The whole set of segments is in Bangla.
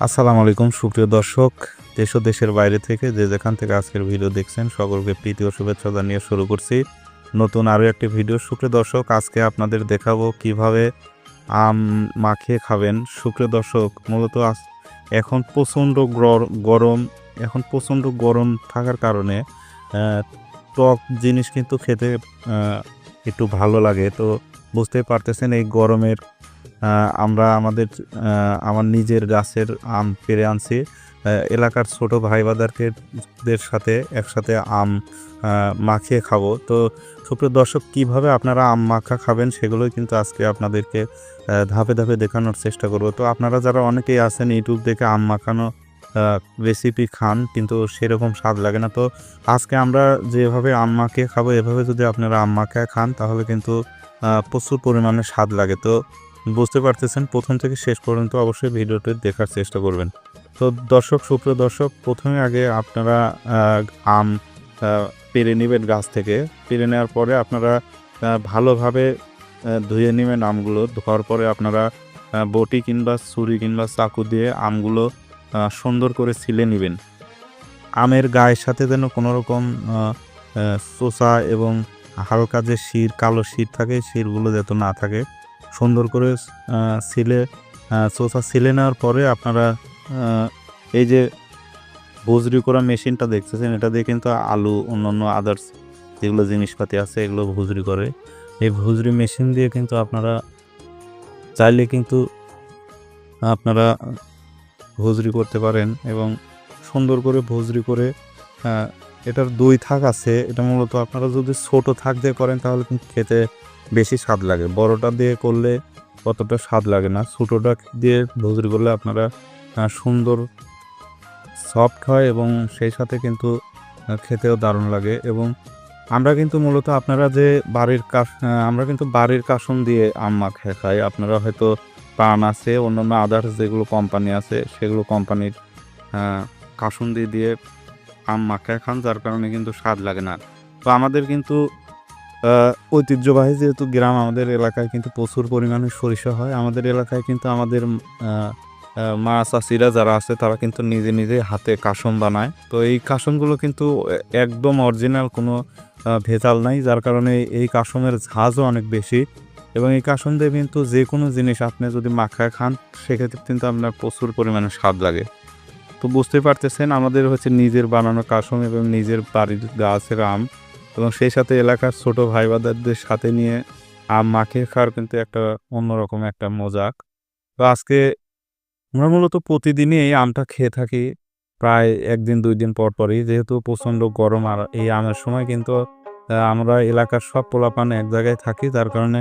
আসসালামু আলাইকুম সুপ্রিয় দর্শক, দেশ ও দেশের বাইরে থেকে যে যেখান থেকে আজকের ভিডিও দেখছেন সকলকে প্রীতি ও শুভেচ্ছা জানিয়ে শুরু করছি নতুন আরও একটি ভিডিও। সুপ্রিয় দর্শক, আজকে আপনাদের দেখাবো কিভাবে আম মাখিয়ে খাবেন। সুপ্রিয় দর্শক, মূলত এখন প্রচণ্ড গরম, এখন প্রচণ্ড গরম থাকার কারণে টক জিনিস কিন্তু খেতে একটু ভালো লাগে। তো বুঝতেই পারতেছেন এই গরমের আমরা আমার নিজের গাছের আম পেড়ে আনছি। এলাকার ছোট ভাই দের সাথে একসাথে আম মাখিয়ে খাবো। তো সুপ্রিয় দর্শক, কীভাবে আপনারা আম মাখা খাবেন সেগুলোই কিন্তু আজকে আপনাদেরকে ধাপে ধাপে দেখানোর চেষ্টা করব। তো আপনারা যারা অনেকেই আছেন ইউটিউব দেখে আম মাখানো রেসিপি খান, কিন্তু সেরকম স্বাদ লাগে না। তো আজকে আমরা যেভাবে আম মাখিয়ে খাবো, এভাবে যদি আপনারা আম মাখিয়ে খান তাহলে কিন্তু প্রচুর পরিমাণে স্বাদ লাগে। তো বুঝতে পারতেছেন, প্রথম থেকে শেষ পর্যন্ত অবশ্যই ভিডিওটি দেখার চেষ্টা করবেন। তো সুপ্রিয় দর্শক, প্রথমে আগে আপনারা আম পেড়ে নেবেন গাছ থেকে। পেড়ে নেওয়ার পরে আপনারা ভালোভাবে ধুয়ে নেবেন আমগুলো। ধোয়ার পরে আপনারা বটি কিংবা ছুরি কিংবা চাকু দিয়ে আমগুলো সুন্দর করে ছিলে নেবেন। আমের গায়ের সাথে যেন কোনো রকম চোষা এবং হালকা যে কালো শির থাকে, শিরগুলো যাতে না থাকে, সুন্দর করে চোষা ছিলে নেওয়ার পরে আপনারা এই যে ভুজরি করা মেশিনটা দেখতেছেন, এটা দিয়ে কিন্তু আলু অন্যান্য আদার্স যেগুলো জিনিসপাতি আছে এগুলো ভুজরি করে। এই ভুজরি মেশিন দিয়ে কিন্তু আপনারা চাইলে কিন্তু আপনারা ভুজরি করতে পারেন এবং সুন্দর করে ভুজরি করে এটার 2 থাক আছে। এটা মূলত আপনারা যদি ছোট থাক দিয়ে করেন তাহলে কিন্তু খেতে বেশি স্বাদ লাগে। বড়টা দিয়ে করলে অতটা স্বাদ লাগে না। ছোটোটা দিয়ে ভুজরি করলে আপনারা সুন্দর সফট হয় এবং সেই সাথে কিন্তু খেতেও দারুণ লাগে। এবং আমরা কিন্তু মূলত আমরা কিন্তু বাড়ির কাসুন দিয়ে আম মাখিয়ে খাই। আপনারা হয়তো পান আছে, অন্যান্য আদার্স যেগুলো কোম্পানি আছে সেগুলো কোম্পানির কাসুন দিয়ে আম মাখিয়ে খান, যার কারণে কিন্তু স্বাদ লাগে না। তো আমাদের কিন্তু ঐতিহ্যবাহী যেহেতু গ্রাম, আমাদের এলাকায় কিন্তু প্রচুর পরিমাণে সরিষা হয়। আমাদের এলাকায় কিন্তু আমাদের মা চাচিরা যারা আছে তারা কিন্তু নিজে নিজে হাতে কাসন বানায়। তো এই কাসনগুলো কিন্তু একদম অরিজিনাল, কোনো ভেজাল নাই, যার কারণে এই কাসনের ঝাঁজও অনেক বেশি। এবং এই কাসন দিয়ে কিন্তু যে কোনো জিনিস আপনি যদি মাখায় খান সেক্ষেত্রে কিন্তু আপনার প্রচুর পরিমাণে স্বাদ লাগে। তো বুঝতেই পারতেছেন, আমাদের হচ্ছে নিজের বানানো কাসন এবং নিজের বাড়ির গাছের আম, এবং সেই সাথে এলাকার ছোট ভাই বাদারদের সাথে নিয়ে আম মাখিয়ে খাওয়ার কিন্তু একটা অন্যরকম একটা মজাক। তো আজকে আমরা মূলত প্রতিদিনই এই আমটা খেয়ে থাকি, প্রায় 1 দিন 2 দিন পর পরই, যেহেতু প্রচণ্ড গরম। আর এই আমের সময় কিন্তু আমরা এলাকার সব পোলাপান এক জায়গায় থাকি, যার কারণে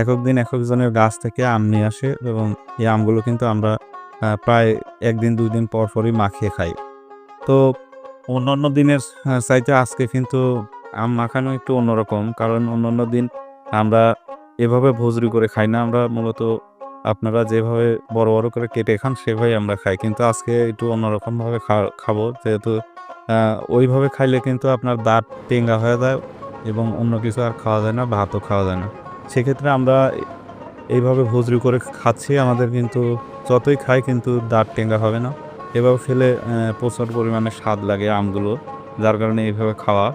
একেক দিন একেকজনের গাছ থেকে আম নিয়ে আসে এবং এই আমগুলো কিন্তু আমরা প্রায় 1 দিন 2 দিন পর পরই মাখিয়ে খাই। তো অন্যান্য দিনের চাইতে আজকে কিন্তু আম মাখানো একটু অন্যরকম, কারণ অন্যান্য দিন আমরা এভাবে ভুজরি করে খাই না। আমরা মূলত আপনারা যেভাবে বড় বড় করে কেটে খান সেভাবেই আমরা খাই, কিন্তু আজকে একটু অন্যরকমভাবে খাবো। যেহেতু ওইভাবে খাইলে কিন্তু আপনার দাঁত টেঙ্গা হয়ে যায় এবং অন্য কিছু আর খাওয়া যায় না, ভাতও খাওয়া যায় না। সেক্ষেত্রে আমরা এইভাবে ভুজরি করে খাচ্ছি। আমাদের কিন্তু যতই খাই কিন্তু দাঁত টেঙ্গা হবে না। এভাবে খেলে প্রচুর পরিমাণে স্বাদ লাগে আমগুলো, যার কারণে এইভাবে খাওয়া।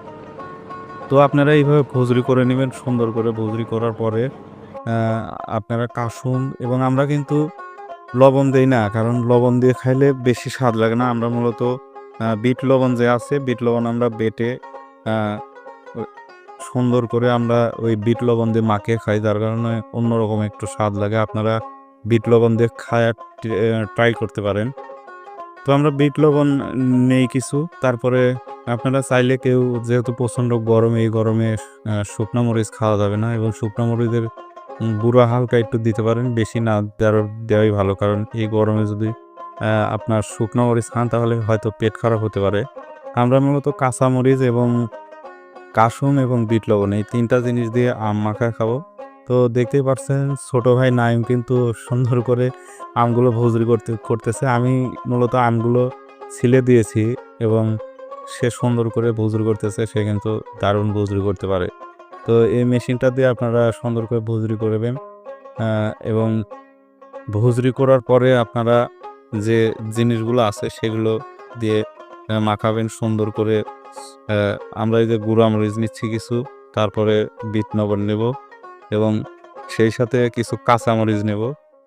তো আপনারা এইভাবে ভুজরি করে নেবেন। সুন্দর করে ভুজরি করার পরে আপনারা কাসুন, এবং আমরা কিন্তু লবণ দেই না, কারণ লবণ দিয়ে খাইলে বেশি স্বাদ লাগে না। আমরা মূলত বিট লবণ যে আছে, বিট লবণ আমরা বেটে ও সুন্দর করে আমরা ওই বিট লবণ দিয়ে মাখিয়ে খাই, যার কারণে অন্যরকম একটু স্বাদ লাগে। আপনারা বিট লবণ দিয়ে খায়া ট্রাই করতে পারেন। তো আমরা বিট লবণ নেই কিছু। তারপরে আপনারা চাইলে কেউ, যেহেতু প্রচণ্ড গরম, এই গরমে শুকনা মরিচ খাওয়া যাবে না এবং শুকনা মরিচের গুঁড়া হালকা একটু দিতে পারেন, বেশি না দেওয়াই ভালো। কারণ এই গরমে যদি আপনার শুকনা মরিচ খান তাহলে হয়তো পেট খারাপ হতে পারে। আমরা মূলত কাঁচা মরিচ এবং কাসুন এবং বিট লবণ এই 3টা জিনিস দিয়ে আম মাখায় খাবো। তো দেখতেই পাচ্ছেন ছোট ভাই নাইম কিন্তু সুন্দর করে আমগুলো ভুজরি করতেছে। আমি মূলত আমগুলো ছিলে দিয়েছি এবং সে সুন্দর করে ভুজরি করতেছে। সে কিন্তু দারুণ ভুজরি করতে পারে। তো এই মেশিনটা দিয়ে আপনারা সুন্দর করে ভুজরি করবেন এবং ভুজরি করার পরে আপনারা যে জিনিসগুলো আছে সেগুলো দিয়ে মাখাবেন সুন্দর করে। আমরা এই যে গুঁড়া মরিচ নিচ্ছি কিছু, তারপরে বিট লবণ নেব এবং সেই সাথে কিছু কাঁচামরিচ নেব।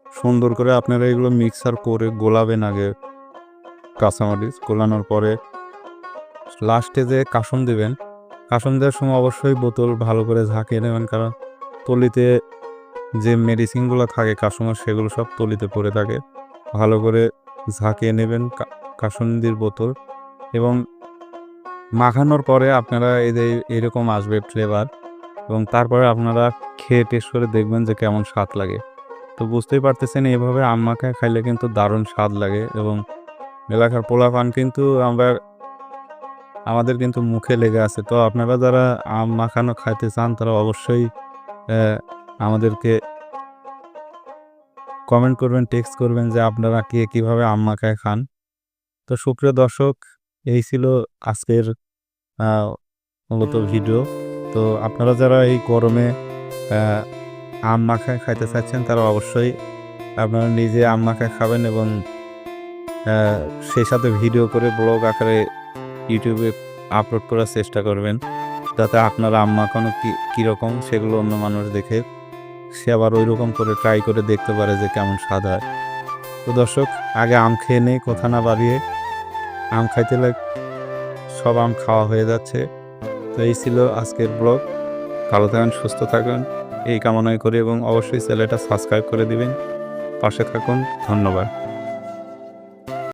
সুন্দর করে আপনারা এগুলো মিক্সার করে গোলাবেন আগে। কাঁচামরিচ গোলানোর পরে লাস্টে যে কাসুন দেবেন, কাসুন দেওয়ার সময় অবশ্যই বোতল ভালো করে ঝাঁকিয়ে নেবেন, কারণ তলিতে যে মেডিসিনগুলো থাকে কাসুনের সেগুলো সব তলিতে পড়ে থাকে। ভালো করে ঝাঁকিয়ে নেবেন কাসুন্দির বোতল এবং মাখানোর পরে আপনারা এই যে এরকম আসবে ফ্লেভার, এবং তারপরে আপনারা খেয়ে টেস্ট করে দেখবেন যে কেমন স্বাদ লাগে। তো বুঝতেই পারতেছেন এভাবে আম মাখায় খাইলে কিন্তু দারুণ স্বাদ লাগে এবং এলাকার পোলাপান কিন্তু আমাদের কিন্তু মুখে লেগে আছে। তো আপনারা যারা আম মাখানো খাইতে চান তারা অবশ্যই আমাদেরকে কমেন্ট করবেন, টেক্সট করবেন যে আপনারা কে কীভাবে আম মাখায় খান। তো সুপ্রিয় দর্শক, এই ছিল আজকের মূলত ভিডিও। তো আপনারা যারা এই গরমে আম মাখায় খাইতে চাচ্ছেন তারা অবশ্যই আপনারা নিজে আম মাখায় খাবেন এবং সেই সাথে ভিডিও করে ব্লগ আকারে ইউটিউবে আপলোড করার চেষ্টা করবেন, যাতে আপনার আম মাখানো কীরকম সেগুলো অন্য মানুষ দেখে সে আবার ওই রকম করে ট্রাই করে দেখতে পারে যে কেমন স্বাদ হয়। তো দর্শক, আগে আম খেয়ে নেই, কথা না বাড়িয়ে। আম খাইতে সব আম খাওয়া হয়ে যাচ্ছে। তো এই ছিল আজকের ব্লগ। ভালো থাকুন, সুস্থ থাকুন এই কামনাই করি এবং অবশ্যই চ্যানেলটা সাবস্ক্রাইব করে দিবেন। পাশে থাকুন। ধন্যবাদ।